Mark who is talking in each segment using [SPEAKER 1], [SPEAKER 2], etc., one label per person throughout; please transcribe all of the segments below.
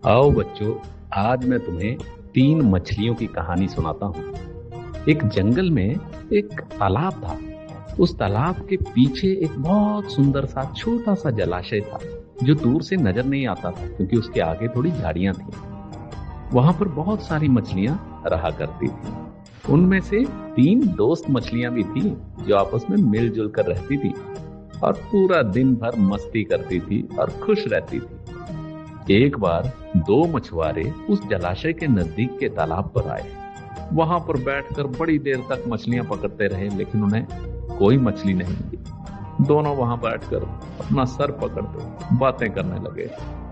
[SPEAKER 1] आओ बच्चों, आज मैं तुम्हें तीन मछलियों की कहानी सुनाता हूँ। एक जंगल में एक तालाब था। उस तालाब के पीछे एक बहुत सुंदर सा छोटा सा जलाशय था, जो दूर से नजर नहीं आता था क्योंकि उसके आगे थोड़ी झाड़ियां थी। वहां पर बहुत सारी मछलियां रहा करती थी। उनमें से तीन दोस्त मछलियां भी थी, जो आपस में मिलजुल कर रहती थी और पूरा दिन भर मस्ती करती थी और खुश रहती थी। एक बार दो मछुआरे उस जलाशय के नजदीक के तालाब पर आए। वहां पर बैठकर बड़ी देर तक मछलियां पकड़ते रहे, लेकिन उन्हें कोई मछली नहीं मिली। दोनों वहां बैठकर अपना सर पकड़ते बातें करने लगे।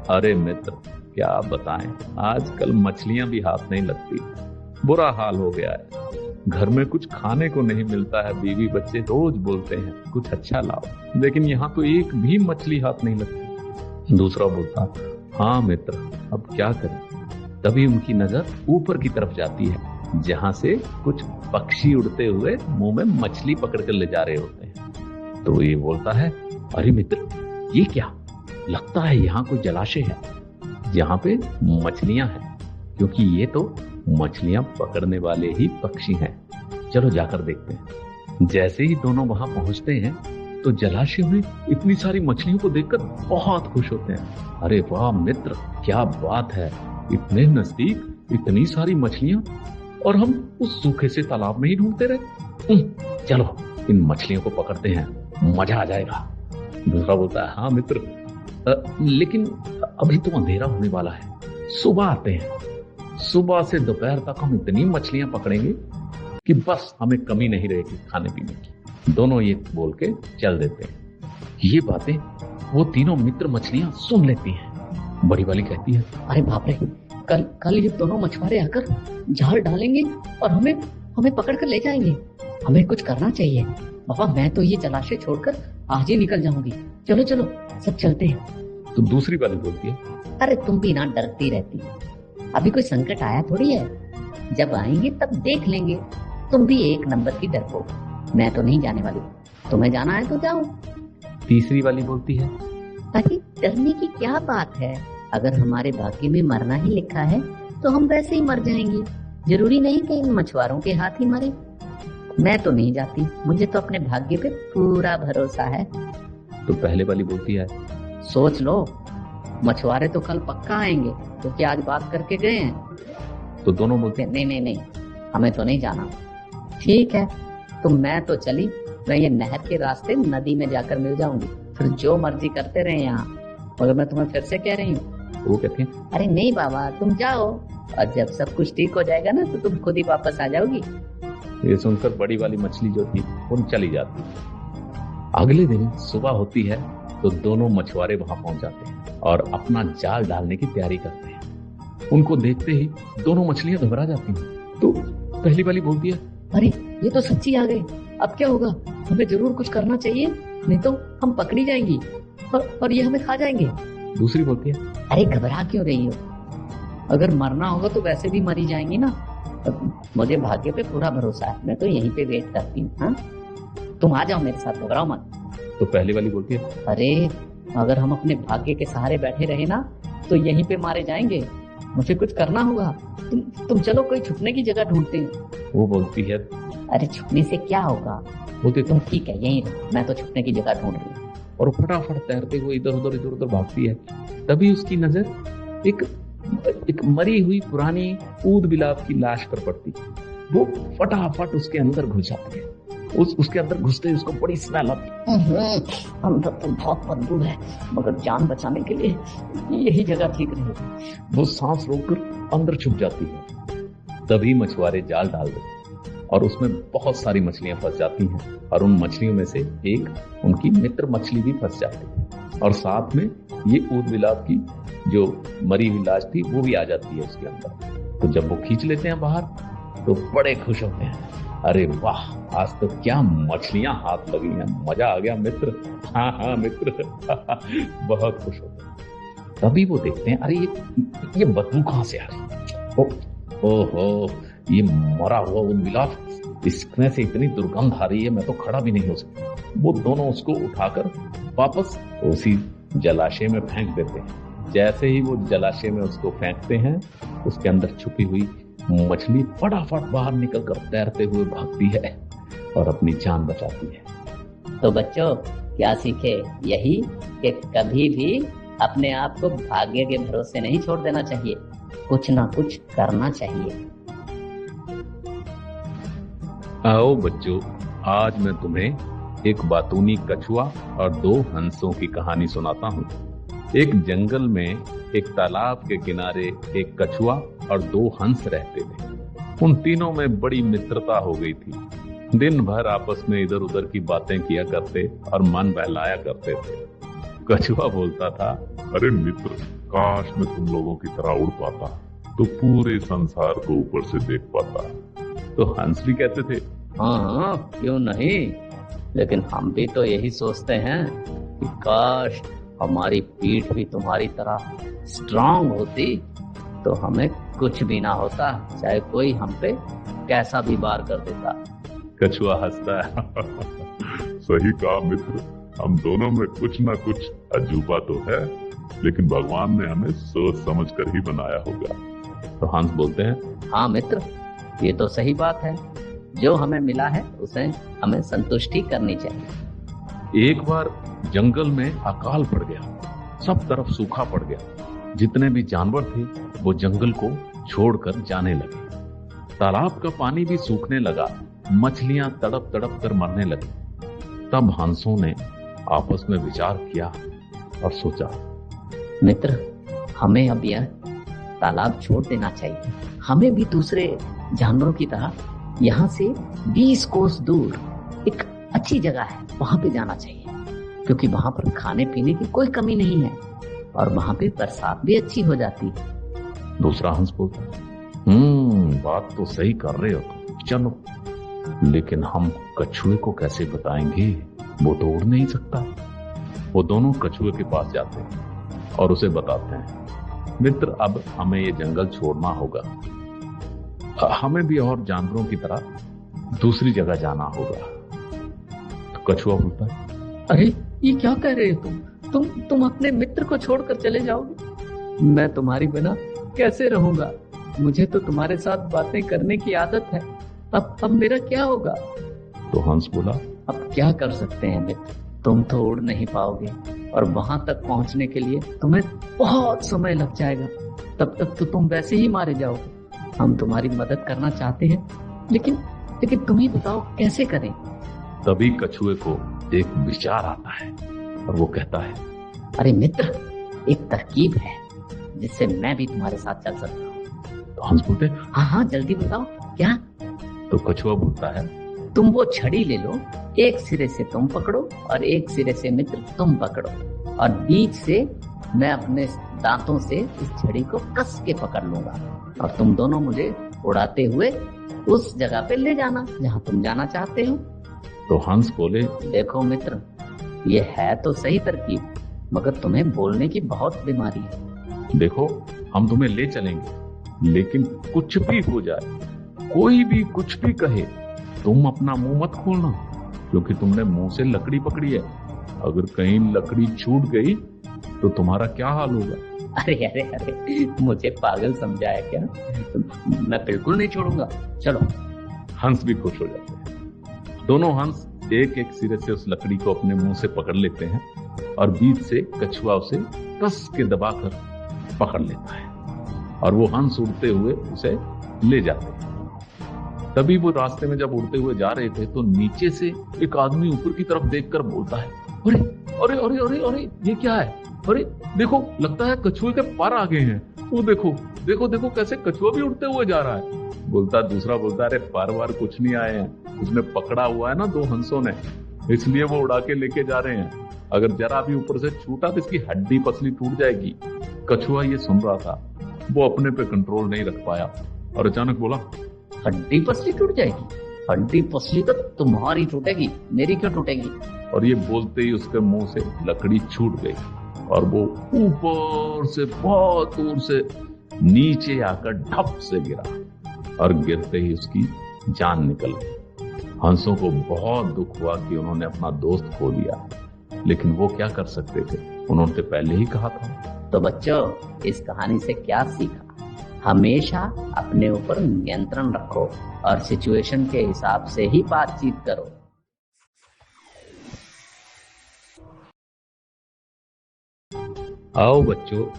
[SPEAKER 1] अरे मित्र, क्या बताएं, आजकल मछलियां भी हाथ नहीं लगती। बुरा हाल हो गया है। घर में कुछ खाने को नहीं मिलता है। बीवी बच्चे रोज बोलते हैं कुछ अच्छा लाओ, लेकिन यहाँ तो एक भी मछली हाथ नहीं लगती। दूसरा बोलता, हाँ मित्र, अब क्या करें। तभी उनकी नजर ऊपर की तरफ जाती है, जहां से कुछ पक्षी उड़ते हुए मुंह में मछली पकड़कर ले जा रहे होते हैं। तो ये बोलता है, अरे मित्र, ये क्या, लगता है यहाँ कोई जलाशय है जहाँ पे मछलियां हैं, क्योंकि ये तो मछलियां पकड़ने वाले ही पक्षी हैं। चलो जाकर देखते हैं। जैसे ही दोनों वहां पहुंचते हैं तो जलाशय में इतनी सारी मछलियों को देखकर बहुत खुश होते हैं। अरे वाह मित्र, क्या बात है, इतने नजदीक इतनी सारी मछलियां, और हम उस सूखे से तालाब में ही ढूंढते रहे। चलो इन मछलियों को पकड़ते हैं, मजा आ जाएगा। दूसरा बोलता है, हाँ मित्र, लेकिन अभी तो अंधेरा होने वाला है, सुबह आते हैं। सुबह से दोपहर तक हम इतनी मछलियां पकड़ेंगे कि बस हमें कमी नहीं रहेगी खाने पीने की। दोनों ये बोल के चल देते हैं। ये बातें वो तीनों मित्र मछलियां सुन लेती हैं। बड़ी वाली कहती है,
[SPEAKER 2] अरे बाप रे, कल कल ये दोनों मछुआरे आकर जाल डालेंगे और हमें हमें पकड़ कर ले जाएंगे। हमें कुछ करना चाहिए। पापा, मैं तो ये जलाशय छोड़कर आज ही निकल जाऊंगी। चलो चलो, सब चलते हैं।
[SPEAKER 1] तो दूसरी वाली बोलती है,
[SPEAKER 2] अरे तुम भी ना डरती रहती, अभी कोई संकट आया थोड़ी है। जब आएंगे तब देख लेंगे। तुम भी एक नंबर की डरपोक। मैं तो नहीं जाने वाली। तुम्हें जाना है तो जाओ।
[SPEAKER 1] तीसरी वाली बोलती है,
[SPEAKER 2] अरे डरने की क्या बात है। अगर हमारे भाग्य में मरना ही लिखा है तो हम वैसे ही मर जाएंगे। जरूरी नहीं कि इन मछुआरों के हाथ ही मरे। मैं तो नहीं जाती, मुझे तो अपने भाग्य पे पूरा भरोसा है।
[SPEAKER 1] तो पहले वाली बोलती है,
[SPEAKER 2] सोच लो, मछुआरे तो कल पक्का आएंगे, तो क्या आज बात करके गए हैं।
[SPEAKER 1] तो दोनों बोलते
[SPEAKER 2] नहीं नहीं नहीं, हमें तो नहीं जाना। ठीक है, तो मैं तो चली। मैं ये नहर के रास्ते नदी में जाकर मिल जाऊंगी, फिर जो मर्जी करते रहे यहाँ। मगर मैं तुम्हें फिर से कह रही हूँ।
[SPEAKER 1] वो कहते हैं,
[SPEAKER 2] अरे नहीं बाबा, तुम जाओ, और जब सब कुछ ठीक हो जाएगा ना तो तुम खुद ही वापस आ जाओगी।
[SPEAKER 1] ये सुनकर बड़ी वाली मछली जो थी वो चली जाती। अगले दिन सुबह होती है तो दोनों मछुआरे वहां पहुंच जाते हैं और अपना जाल डालने की तैयारी करते हैं। उनको देखते ही दोनों मछलियां घबरा जाती हैं। तो पहली वाली बोलती है,
[SPEAKER 2] अरे ये तो सच्ची आ गई, अब क्या होगा। हमें जरूर कुछ करना चाहिए, नहीं तो हम पकड़ी जाएंगी और ये हमें खा जाएंगे।
[SPEAKER 1] दूसरी बोलती है,
[SPEAKER 2] अरे घबरा क्यों रही हो, अगर मरना होगा तो वैसे भी मरी जाएंगी ना। मुझे भाग्य पे पूरा भरोसा है, मैं तो यहीं पे वेट करती हूँ। हाँ, तुम आ जाओ मेरे साथ, घबराओ मत।
[SPEAKER 1] तो पहली वाली बोलती है,
[SPEAKER 2] अरे अगर हम अपने भाग्य के सहारे बैठे रहे ना तो यहीं पे मारे जाएंगे। मुझे कुछ करना होगा। तुम चलो, कोई छुपने की जगह ढूंढते हैं।
[SPEAKER 1] वो बोलती है,
[SPEAKER 2] अरे छुपने से क्या होगा,
[SPEAKER 1] बोलती
[SPEAKER 2] तुम ठीक है यहीं रहो, मैं तो छुपने की जगह ढूंढ रही हूँ।
[SPEAKER 1] और फटाफट तैरते हुए इधर उधर भागती है। तभी उसकी नजर एक मरी हुई पुरानी ऊद बिलाव की लाश पर पड़ती। वो फटाफट उसके अंदर घुस जाती है। उसके अंदर घुसते ही उसको बड़ी स्मेल आती है।
[SPEAKER 2] अंदर तो बहुत बदबू है, मगर जान बचाने के लिए यही जगह ठीक रहेगी।
[SPEAKER 1] वो सांस रोककर अंदर छुप जाती है। तभी मछुआरे जाल डाल देते और उसमें बहुत सारी मछलियां फंस जाती हैं, और उन मछलियों में से एक उनकी मित्र मछली भी फंस जाती है, और साथ में ये ऊद बिलाव की जो मरी हुई लाश थी वो भी आ जाती है उसके अंदर। तो जब वो खींच लेते हैं बाहर तो बड़े खुश होते हैं। अरे वाह, आज तो क्या मछलियां हाथ लगी हैं, मजा आ गया मित्र। हाँ हाँ मित्र, बहुत खुश होते हैं। तभी वो देखते हैं, अरे ये बदबू कहाँ से आ रही। ओहो, ये मरा हुआ ऊद बिलाव, इसमें से इतनी दुर्गंध आ रही है, मैं तो खड़ा भी नहीं हो सकता। वो दोनों उसको उठाकर वापस उसी जलाशय में फेंक देते हैं। जैसे ही वो जलाशय में उसको फेंकते हैं, उसके अंदर छुपी हुई मछली फटाफट बाहर निकलकर तैरते हुए भागती है और अपनी जान बचाती है।
[SPEAKER 2] तो बच्चों, क्या सीखे? यही कि कभी भी अपने आप को भाग्य के भरोसे नहीं छोड़ देना चाहिए, कुछ ना कुछ करना चाहिए।
[SPEAKER 1] आओ बच्चों, आज मैं तुम्हें एक बातूनी कछुआ और 2 हंसों की कहानी सुनाता हूँ। एक जंगल में एक तालाब के किनारे एक कछुआ और 2 हंस रहते थे। उन तीनों में बड़ी मित्रता हो गई थी। दिन भर आपस में इधर उधर की बातें किया करते और मन बहलाया करते थे। कछुआ बोलता था,
[SPEAKER 3] अरे मित्र, काश मैं तुम लोगों की तरह उड़ पाता तो पूरे संसार को ऊपर से देख पाता।
[SPEAKER 1] तो हंस भी कहते थे,
[SPEAKER 2] हाँ, क्यों नहीं, लेकिन हम भी तो यही सोचते हैं कि काश हमारी पीठ भी तुम्हारी तरह स्ट्रांग होती तो हमें कुछ भी ना होता, चाहे कोई हम पे कैसा भी वार कर देता।
[SPEAKER 1] कछुआ हंसता है।
[SPEAKER 3] सही कहा मित्र, हम दोनों में कुछ ना कुछ अजूबा तो है, लेकिन भगवान ने हमें सोच समझ कर ही बनाया होगा।
[SPEAKER 1] तो हंस बोलते हैं,
[SPEAKER 2] हाँ मित्र, ये तो सही बात है, जो हमें मिला है उसे हमें संतुष्टि करनी चाहिए।
[SPEAKER 1] एक बार जंगल में अकाल पड़ गया, सब तरफ सूखा पड़ गया। जितने भी जानवर थे वो जंगल को छोड़कर जाने लगे। तालाब का पानी भी सूखने लगा, मछलियां तड़प तड़प कर मरने लगी। तब हंसों ने आपस में विचार किया और सोचा,
[SPEAKER 2] मित्र, हमें अब यह तालाब छोड़ देना चाहिए। हमें भी दूसरे जानवरों की तरह यहाँ से 20 कोस दूर एक अच्छी जगह है, वहां पे जाना चाहिए, क्योंकि वहां पर खाने पीने की कोई कमी नहीं है और वहां पे बरसात भी अच्छी हो जाती है।
[SPEAKER 1] दूसरा हंस बोलता, बात तो सही कर रहे हो, चलो, लेकिन हम कछुए को कैसे बताएंगे? वो तो उड़ नहीं सकता। वो दोनों कछुए के पास जाते हैं और उसे बताते हैं, मित्र, अब हमें ये जंगल छोड़ना होगा, हमें भी और जानवरों की तरह दूसरी जगह जाना होगा। तो कछुआ बोलता है,
[SPEAKER 2] अरे ये क्या कह रहे हो तुम अपने मित्र को छोड़कर चले जाओगे? मैं तुम्हारी बिना कैसे रहूंगा? मुझे तो तुम्हारे साथ बातें करने की आदत है। अब मेरा क्या होगा?
[SPEAKER 1] तो हंस बोला,
[SPEAKER 2] अब क्या कर सकते हैं मित्र, तुम तो उड़ नहीं पाओगे और वहां तक पहुंचने के लिए तुम्हें बहुत समय लग जाएगा। तब तक तो तुम वैसे ही मारे जाओगे। हम तुम्हारी मदद करना चाहते हैं, लेकिन तुम ही बताओ कैसे करें?
[SPEAKER 1] तभी कछुए को एक विचार आता है और वो कहता है,
[SPEAKER 2] अरे मित्र, एक तरकीब है जिससे मैं भी तुम्हारे साथ चल सकता हूँ।
[SPEAKER 1] तो हंस बोलते,
[SPEAKER 2] हाँ, जल्दी बताओ क्या?
[SPEAKER 1] तो कछुआ बोलता है,
[SPEAKER 2] तुम वो छड़ी ले लो, एक सिरे से तुम पकड़ो और एक सिरे से मित्र तुम पकड़ो, और बीच से मैं अपने दांतों से इस छड़ी को कस के पकड़ लूंगा और तुम दोनों मुझे उड़ाते हुए उस जगह पे ले जाना जहाँ तुम जाना चाहते हो।
[SPEAKER 1] तो हंस बोले,
[SPEAKER 2] देखो मित्र, ये है तो सही तरकीब, मगर तुम्हें बोलने की बहुत बीमारी है।
[SPEAKER 1] देखो, हम तुम्हें ले चलेंगे, लेकिन कुछ भी हो जाए, कोई भी कुछ भी कहे, तुम अपना मुंह मत खोलना, क्योंकि तुमने मुंह से लकड़ी पकड़ी है। अगर कहीं लकड़ी छूट गई तो तुम्हारा क्या हाल होगा?
[SPEAKER 2] अरे अरे अरे, मुझे पागल समझा है क्या? मैं बिल्कुल नहीं छोड़ूंगा, चलो।
[SPEAKER 1] हंस भी खुश हो जाते हैं। दोनों हंस एक एक सिरे से उस लकड़ी को अपने मुंह से पकड़ लेते हैं और बीच से कछुआ उसे कस के दबाकर पकड़ लेता है और वो हंस उड़ते हुए उसे ले जाते हैं। तभी वो रास्ते में जब उड़ते हुए जा रहे थे तो नीचे से एक आदमी ऊपर की तरफ देखकर बोलता है, अरे अरे अरे अरे अरे, ये क्या है? अरे देखो, लगता है कछुए के पर आ गए हैं। वो देखो देखो देखो, कैसे कछुआ भी उड़ते हुए जा रहा है। दूसरा बोलता, अरे पर वार कुछ नहीं आए हैं, उसने पकड़ा हुआ है ना 2 हंसों ने, इसलिए वो उड़ा के लेके जा रहे हैं। अगर जरा भी ऊपर से छूटा तो इसकी हड्डी पसली टूट जाएगी। कछुआ ये सुन रहा था, वो अपने पे कंट्रोल नहीं रख पाया और अचानक बोला,
[SPEAKER 2] हड्डी पसली टूट जाएगी? हड्डी पसली तो तुम्हारी टूटेगी, मेरी क्यों टूटेगी?
[SPEAKER 1] और ये बोलते ही उसके मुंह से लकड़ी छूट गई और वो ऊपर से बहुत दूर से नीचे आकर ढप से गिरा और गिरते ही उसकी जान निकल गई। हंसों को बहुत दुख हुआ कि उन्होंने अपना दोस्त खो दिया। लेकिन वो क्या कर सकते थे, उन्होंने तो पहले ही कहा था।
[SPEAKER 2] तो बच्चों, इस कहानी से क्या सीखा? हमेशा अपने ऊपर नियंत्रण रखो और सिचुएशन के हिसाब से ही बातचीत करो।
[SPEAKER 1] आओ बच्चों,